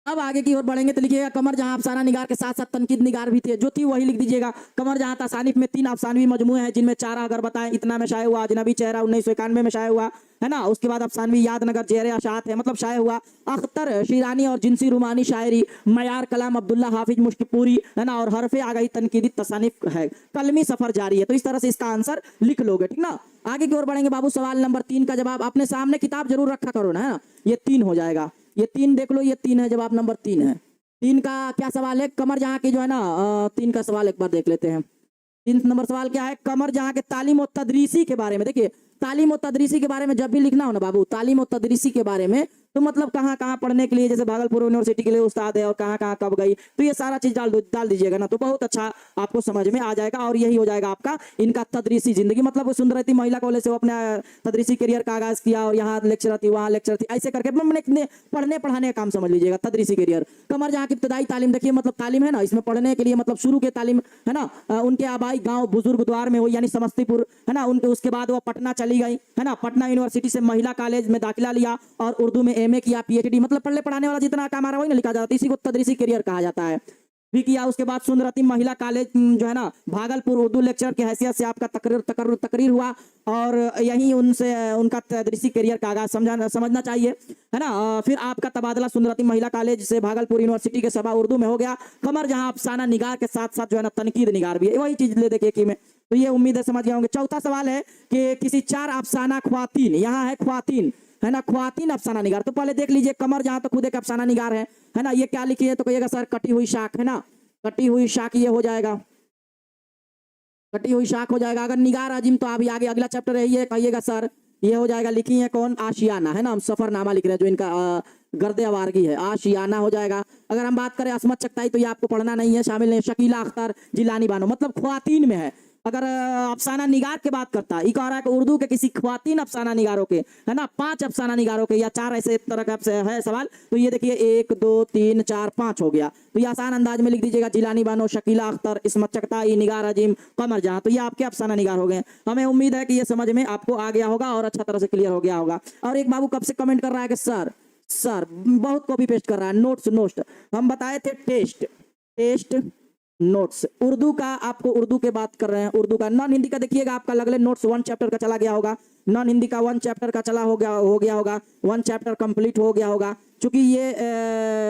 अब आगे की ओर बढ़ेंगे तो लिखिएगा कमर जहां अफसाना निगार के साथ साथ तनकीद निगार भी थे, जो थी वही लिख दीजिएगा। कमर जहां तसानीफ में 3 अफसानवी मजमूए हैं, जिनमें 4 अगर बताएं इतना में शाये हुआ, अजनबी चेहरा 1991 में शाये हुआ है ना। उसके बाद अफसानवी यादनगर जेर अशात है, मतलब शाये हुआ। अख्तर शीरानी और जिनसी रुमानी शायरी, मयार कलाम अब्दुल्ला हाफिज मुश्किपूरी है ना, और हरफे आ गई तनकीदी तसानीफ है। कलमी सफर जारी है। तो इस तरह से इसका आंसर लिख लोगे, ठीक ना। आगे की ओर बढ़ेंगे बाबू। सवाल नंबर 3 का जवाब अपने सामने किताब जरूर रखा करो ना, है ना। ये 3 हो जाएगा, ये 3 देख लो, ये 3 है, जवाब नंबर 3 है। 3 का क्या सवाल है, कमर जहां की जो है ना 3 का सवाल एक बार देख लेते हैं। 3 नंबर सवाल क्या है, कमर जहां के तालीम और तदरीसी के बारे में। देखिए तालीम और तदरीसी के बारे में जब भी लिखना हो ना बाबू, तालीम और तदरीसी के बारे में, तो मतलब कहाँ कहाँ पढ़ने के लिए, जैसे भागलपुर यूनिवर्सिटी के लिए उस्ताद है और कहाँ कहाँ कब गई, तो ये सारा चीज डाल दीजिएगा ना, तो बहुत अच्छा आपको समझ में आ जाएगा। और यही हो जाएगा आपका इनका तदरीसी जिंदगी। मतलब सुंदरती महिला कॉलेज से वो अपने तदरीसी करियर का आगाज किया, और यहाँ लेक्चर थी, वहाँ लेक्चर थी, ऐसे करके पढ़ने पढ़ाने का काम समझ लीजिएगा, तदरीसी करियर। कमर जहाँ की इब्तदाई तालीम, देखिए मतलब तालीम है ना, इसमें पढ़ने के लिए मतलब शुरू के तालीम है ना, उनके आबाई गाँव बुजुर्ग द्वार में हुई, यानी समस्तीपुर है ना। उनके उसके बाद वो पटना चली गई है ना, पटना यूनिवर्सिटी से महिला कॉलेज में दाखिला लिया और उर्दू में एमए किया, पीएचडी, मतलब पढ़ने पढ़ाने वाला जितना काम आ रहा है वही ना लिखा जाता है, इसी को तदरीसी करियर कहा जाता है। भी किया। उसके बाद सुंदरती महिला कॉलेज जो है ना भागलपुर, उर्दू लेक्चर की हैसियत से आपका तकरीर हुआ, और यहीं उनसे उनका तदरीसी करियर का आगाज समझना चाहिए, है ना। फिर आपका तबादला सुंदरती महिला कॉलेज से भागलपुर यूनिवर्सिटी के सबा उर्दू में हो गया। कमर जहां अफसाना निगार के साथ साथ जो है ना तनकीद निगार भी है, वही चीज ले देखिए कि में, तो ये उम्मीद है समझ गए होंगे। चौथा सवाल है कि किसी 4 अफसाना ख्वातीन, यहाँ है ख्वातीन है ना, ख्वातीन अफसाना निगार, तो पहले देख लीजिए कमर जहां तो खुद एक अफसाना निगार है ना। ये क्या लिखी है, तो कहिएगा सर कटी हुई शाख, है ना, कटी हुई शाख, ये हो जाएगा, कटी हुई शाख हो जाएगा। अगर निगार अजीम तो अभी आगे अगला चैप्टर है, ये कहिएगा सर ये हो जाएगा, लिखी है कौन, आशियाना, है ना, हम सफरनामा लिख रहे हैं जो इनका गर्दे अवारगी है, आशियाना हो जाएगा। अगर हम बात करें असमत चगताई, तो ये आपको पढ़ना नहीं है, शामिल नहीं। शकीला अख्तर जिलानी बानो, मतलब ख्वातीन में है। अगर अफसाना निगार की बात करता है, ये कह रहा है कि उर्दू के किसी ख्वातीन अफसाना निगारों के, है ना, 5 अफसाना निगारों के या 4, ऐसे तरह का है सवाल। तो ये देखिए 1 2 3 4 5 हो गया। तो ये आसान अंदाज में लिख दीजिएगा, जिलानी बानो, शकीला अख्तर, इसमत चगताई, निगार अजीम, कमर जहां, तो ये आपके अफसाना निगार हो गए। हमें उम्मीद है कि ये समझ में आपको आ गया होगा और अच्छा तरह से क्लियर हो गया होगा। और एक बाबू कब से कमेंट कर रहा है कि सर बहुत कॉपी पेस्ट कर रहा है, नोट्स हम बताए थे, टेस्ट नोट्स उर्दू का, आपको उर्दू के बात कर रहे हैं, उर्दू का। नॉन हिंदी का देखिएगा आपका लगले नोट्स 1 चैप्टर का चला गया होगा, नॉन हिंदी का 1 चैप्टर का चला हो गया होगा, 1 चैप्टर कंप्लीट हो गया होगा। चूंकि ये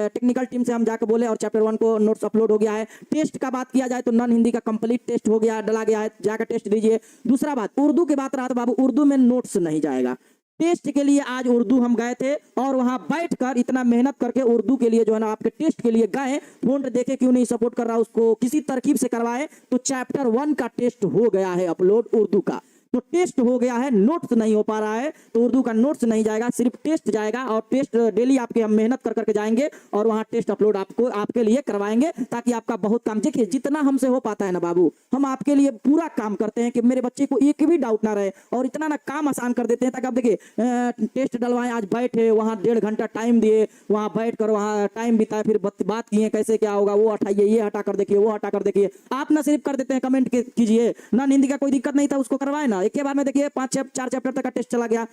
टेक्निकल टीम से हम जाकर बोले और चैप्टर 1 को नोट्स अपलोड हो गया है। टेस्ट का बात किया जाए तो नॉन हिंदी का कंप्लीट टेस्ट हो गया, डला गया है, जाकर टेस्ट दीजिए। दूसरा बात, उर्दू की बात रहा तो बाबू उर्दू में नोट्स नहीं जाएगा। टेस्ट के लिए आज उर्दू हम गए थे और वहां बैठकर इतना मेहनत करके उर्दू के लिए जो है ना आपके टेस्ट के लिए गए, फोन देखे क्यों नहीं सपोर्ट कर रहा, उसको किसी तरकीब से करवाए, तो चैप्टर 1 का टेस्ट हो गया है अपलोड उर्दू का। तो टेस्ट हो गया है, नोट्स नहीं हो पा रहा है, तो उर्दू का नोट्स नहीं जाएगा, सिर्फ टेस्ट जाएगा। और टेस्ट डेली आपके हम मेहनत कर करके जाएंगे और वहां टेस्ट अपलोड आपके लिए करवाएंगे, ताकि आपका बहुत काम, देखिए जितना हमसे हो पाता है ना बाबू, हम आपके लिए पूरा काम करते हैं कि मेरे बच्चे को एक भी डाउट ना रहे, और इतना ना काम आसान कर देते हैं ताकि आप देखिए टेस्ट डलवाएं, आज बैठे वहां 1.5 घंटा टाइम दिए, वहां बैठ कर वहां टाइम बिताए, फिर बात किए कैसे क्या होगा, वो हटाइए, ये हटा कर देखिए, वो हटा कर देखिए। आप ना सिर्फ कर देते हैं कमेंट कीजिए ना, हिंदी का कोई दिक्कत नहीं था, उसको करवाए ना, एक के बार में देखिए 4 चैप्टर तक का टेस्ट चला गया,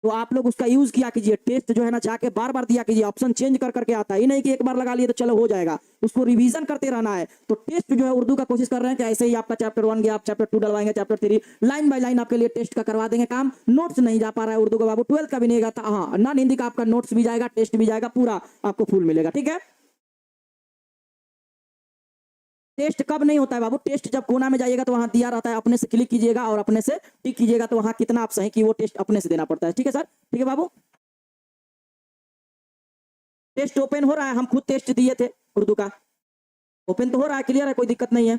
तो आप लोग उसका यूज किया कीजिए। टेस्ट जो है ना जाके बार बार दिया कीजिए, ऑप्शन चेंज कर करके आता है, ये नहीं कि एक बार लगा लिए तो चलो हो जाएगा, उसको रिवीजन करते रहना है। तो टेस्ट जो है उर्दू का कोशिश कर रहे हैं कि ऐसे ही आपका चैप्टर 1 गया, आप चैप्टर 2 डलवाएंगे, चैप्टर 3 लाइन बाय लाइन आपके लिए टेस्ट का करवा देंगे काम। नोट्स नहीं जा पा रहा है उर्दू का बाबू, 12 का भी नहीं जाता, हाँ नॉन हिंदी का आपका नोट्स भी जाएगा, टेस्ट भी जाएगा, पूरा आपको फुल मिलेगा, ठीक है। टेस्ट कब नहीं होता है बाबू, टेस्ट जब कोना में जाइएगा तो वहां दिया रहता है, अपने से क्लिक कीजिएगा और अपने से टिक कीजिएगा, तो वहां कितना आप सही की वो टेस्ट अपने से देना पड़ता है, ठीक है सर, ठीक है बाबू। टेस्ट ओपन हो रहा है, हम खुद टेस्ट दिए थे उर्दू का, ओपन तो हो रहा है, क्लियर है, कोई दिक्कत नहीं है।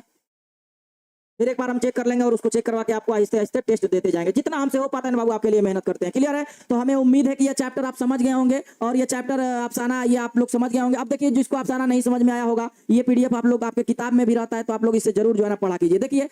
फिर एक बार हम चेक कर लेंगे और उसको चेक करवा के आपको आहिस्ते आहिस्ते टेस्ट देते जाएंगे, जितना हमसे हो पाता है ना बाबू, आपके लिए मेहनत करते हैं, क्लियर है। तो हमें उम्मीद है कि ये चैप्टर आप समझ गए होंगे, और ये चैप्टर अफसाना ये आप लोग समझ गए होंगे। अब देखिए जिसको अफसाना नहीं समझ में आया होगा, ये पीडीएफ आप लोग आपके किताब में भी रहता है, तो आप लोग इससे जरूर जो है ना पढ़ा कीजिए। देखिए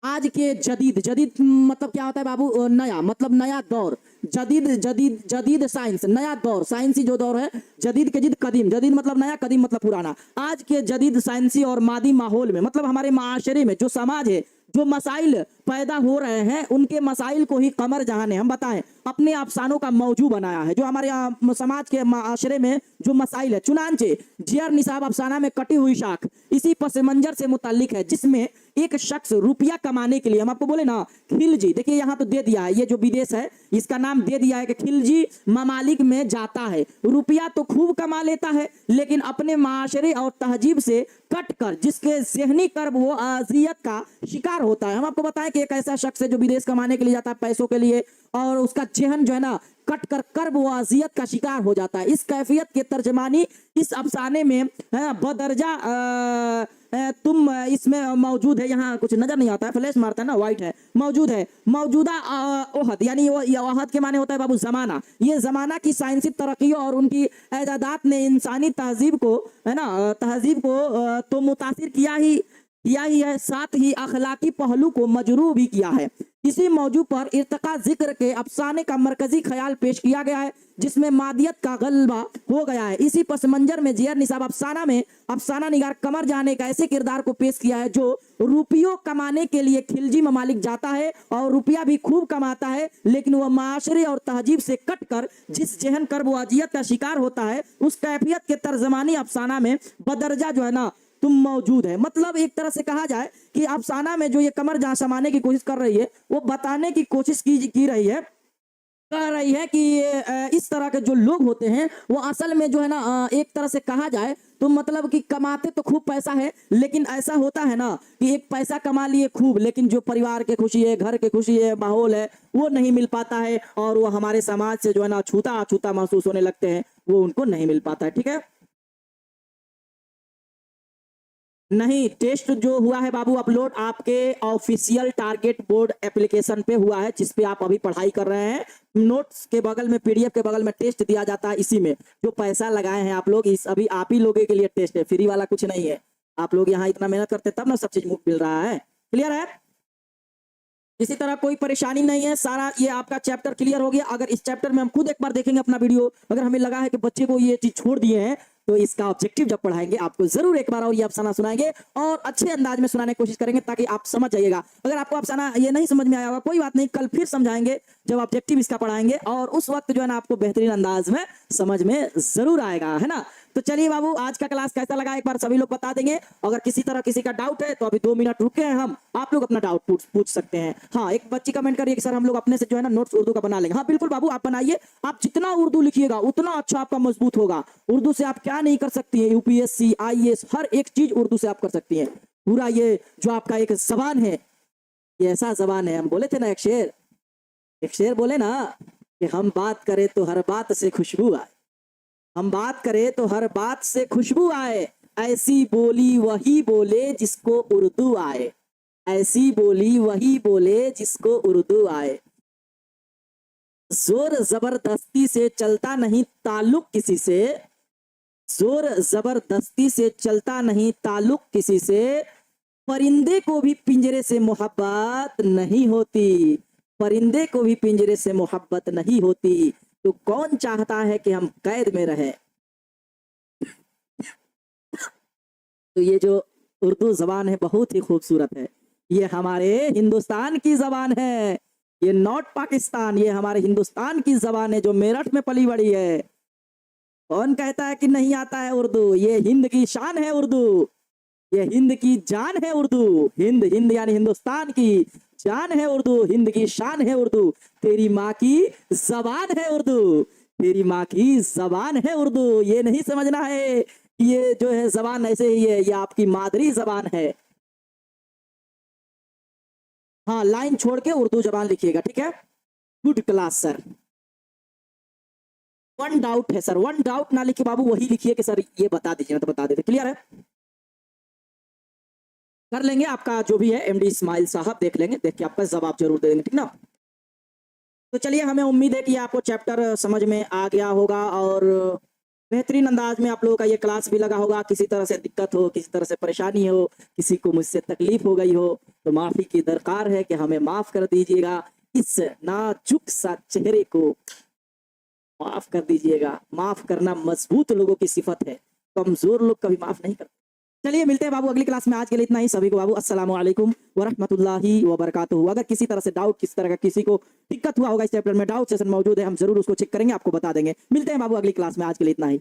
आज के जदीद, जदीद मतलब क्या होता है बाबू? नया, मतलब नया दौर। जदीद, जदीद, जदीद साइंस, नया दौर, साइंसी जो दौर है। जदीद के जिद कदीम, जदीद मतलब नया, कदीम मतलब पुराना। आज के जदीद साइंसी और मादी माहौल में, मतलब हमारे माशरे में जो समाज है, जो मसाइल पैदा हो रहे हैं, उनके मसाइल को ही कमर जहां ने, हम बताएं, अपने अफसानों का मौजू बनाया है। जो हमारे समाज के माशरे में जो मसाइल है, चुनांचे जियर निसाब अफसाना में कटी हुई शाख इसी पस मंजर से मुताल्लिक है, जिसमें एक शख्स रुपया कमाने के लिए, हम आपको बोले ना खिलजी, देखिए यहाँ तो दे दिया है, ये जो विदेश है इसका नाम दे दिया है कि खिलजी ममालिक में जाता है, रुपया तो खूब कमा लेता है, लेकिन अपने माशरे और तहजीब से कट कर जिसके ज़हनी कर्ब वो अजियत का शिकार होता है। हम आपको बताएं कि एक ऐसा शख्स है जो विदेश कमाने के लिए जाता है पैसों के लिए, और उसका जहन जो है ना कट कर कर्ब व अजियत का शिकार हो जाता है। इस कैफियत के तर्जमानी इस अफसाने में बदरजा तुम इसमें मौजूद है। यहाँ कुछ नजर नहीं आता है, फ्लैश मारता है ना, व्हाइट है, मौजूद है। मौजूदा ओहद, यानी वो ओहद के माने होता है बाबू जमाना। ये जमाना की साइंसी तरक्कियों और उनकी एजादात ने इंसानी तहजीब को, है ना, तहजीब को तो मुतासिर किया ही है, साथ ही अखलाकी पहलू को मजरूह भी किया है। इसी मौजू पर इर्तका जिक्र के अफसाने का मरकजी ख्याल पेश किया गया है, जिसमें मादियत का गलबा हो गया है। इसी पस मंजर में जियर निसाब अफसाना में अफसाना निगार कमर जाने का ऐसे किरदार को पेश किया है जो रुपयों कमाने के लिए खिलजी ममालिक जाता है और रुपया भी खूब कमाता है, लेकिन वह माशरे और तहजीब से कट कर जिस जहन कर्ब वाजियत का शिकार होता है, उस कैफियत के तर्जमानी अफसाना में बदरजा जो है ना तुम मौजूद है। मतलब एक तरह से कहा जाए कि अफसाना में जो ये कमर जहां समाने की कोशिश कर रही है, वो बताने की कोशिश की रही है, कह रही है कि इस तरह के जो लोग होते हैं वो असल में जो है ना एक तरह से कहा जाए तो मतलब कि कमाते तो खूब पैसा है, लेकिन ऐसा होता है ना कि एक पैसा कमा लिए खूब, लेकिन जो परिवार के खुशी है, घर के खुशी है, माहौल है, वो नहीं मिल पाता है, और वो हमारे समाज से जो है ना छूता अछूता महसूस होने लगते हैं, वो उनको नहीं मिल पाता है। ठीक है, नहीं, टेस्ट जो हुआ है बाबू अपलोड आपके ऑफिशियल टारगेट बोर्ड एप्लीकेशन पे हुआ है, जिस पे आप अभी पढ़ाई कर रहे हैं। नोट्स के बगल में, पीडीएफ के बगल में टेस्ट दिया जाता है। इसी में जो पैसा लगाए हैं आप लोग, इस अभी आप ही लोगों के लिए टेस्ट है, फ्री वाला कुछ नहीं है। आप लोग यहाँ इतना मेहनत करते तब ना सब चीज मुफ्त मिल रहा है। क्लियर है? इसी तरह कोई परेशानी नहीं है, सारा ये आपका चैप्टर क्लियर हो गया। अगर इस चैप्टर में हम खुद एक बार देखेंगे अपना वीडियो, अगर हमें लगा है कि बच्चे को ये चीज छोड़ दिए हैं, तो इसका ऑब्जेक्टिव जब पढ़ाएंगे आपको जरूर एक बार और ये अफसाना सुनाएंगे और अच्छे अंदाज में सुनाने की कोशिश करेंगे ताकि आप समझ जाइएगा। अगर आपको अफसाना ये नहीं समझ में आया होगा कोई बात नहीं, कल फिर समझाएंगे जब ऑब्जेक्टिव इसका पढ़ाएंगे, और उस वक्त जो है ना आपको बेहतरीन अंदाज में समझ में जरूर आएगा, है ना। तो चलिए बाबू, आज का क्लास कैसा लगा एक बार सभी लोग बता देंगे। अगर किसी तरह किसी का डाउट है तो अभी 2 मिनट रुके हैं हम, आप लोग अपना डाउट पूछ सकते हैं। हाँ, एक बच्ची कमेंट करिए कि सर हम लोग अपने से जो है ना नोट्स उर्दू का बना लेंगे। हाँ बिल्कुल बाबू, आप बनाइए। आप जितना उर्दू लिखिएगा उतना अच्छा आपका मजबूत होगा। उर्दू से आप क्या नहीं कर सकती है, यूपीएससी, आईएएस, हर एक चीज उर्दू से आप कर सकती हैं। पूरा ये जो आपका एक जबान है, ये ऐसा जबान है, हम बोले थे ना एक शेर बोले ना कि हम बात करें तो हर बात से खुशबू आए, हम बात करें तो हर बात से खुशबू आए, ऐसी बोली वही बोले जिसको उर्दू आए, ऐसी बोली वही बोले जिसको उर्दू आए। जोर जबरदस्ती से चलता नहीं ताल्लुक किसी से, जोर जबरदस्ती से चलता नहीं ताल्लुक किसी से, परिंदे को भी पिंजरे से मोहब्बत नहीं होती, परिंदे को भी पिंजरे से मोहब्बत नहीं होती। तो कौन चाहता है कि हम कैद में रहें। तो ये जो उर्दू जबान है बहुत ही खूबसूरत है, ये हमारे हिंदुस्तान की जबान है, ये नॉट पाकिस्तान, ये हमारे हिंदुस्तान की जबान है जो मेरठ में पली बड़ी है। कौन कहता है कि नहीं आता है उर्दू? ये हिंद की शान है उर्दू, ये हिंद की जान है उर्दू, हिंद हिंद यानी हिंदुस्तान की जान है उर्दू, हिंद की शान है उर्दू, तेरी माँ की जबान है उर्दू, तेरी माँ की जबान है उर्दू। ये नहीं समझना है कि ये जो है जबान ऐसे ही है, ये आपकी मादरी जबान है। हाँ, लाइन छोड़ के उर्दू जबान लिखिएगा, ठीक है। Good class sir. One doubt है सर, वन डाउट ना लिखिए बाबू, वही लिखिए कि सर ये बता दीजिए, तो बता देते। क्लियर है? कर लेंगे आपका जो भी है, एमडी इस्माइल साहब देख लेंगे, देख के आपका जवाब जरूर दे देंगे, ठीक ना। तो चलिए, हमें उम्मीद है कि आपको चैप्टर समझ में आ गया होगा और बेहतरीन अंदाज में आप लोगों का ये क्लास भी लगा होगा। किसी तरह से दिक्कत हो, किसी तरह से परेशानी हो, किसी को मुझसे तकलीफ हो गई हो, तो माफ़ी की दरकार है कि हमें माफ़ कर दीजिएगा। इस नाजुक सा चेहरे को माफ़ कर दीजिएगा। माफ़ करना मजबूत लोगों की सिफत है, कमज़ोर लोग कभी माफ़ नहीं करते। चलिए मिलते हैं बाबू अगली क्लास में। आज के लिए इतना ही। सभी को बाबू अस्सलाम वालेकुम व रहमतुल्लाहि व बरकातुहू। अगर किसी तरह से डाउट, किसी तरह का किसी को दिक्कत हुआ होगा इस चैप्टर में, डाउट सेशन मौजूद है, हम जरूर उसको चेक करेंगे, आपको बता देंगे। मिलते हैं बाबू अगली क्लास में। आज के लिए इतना ही।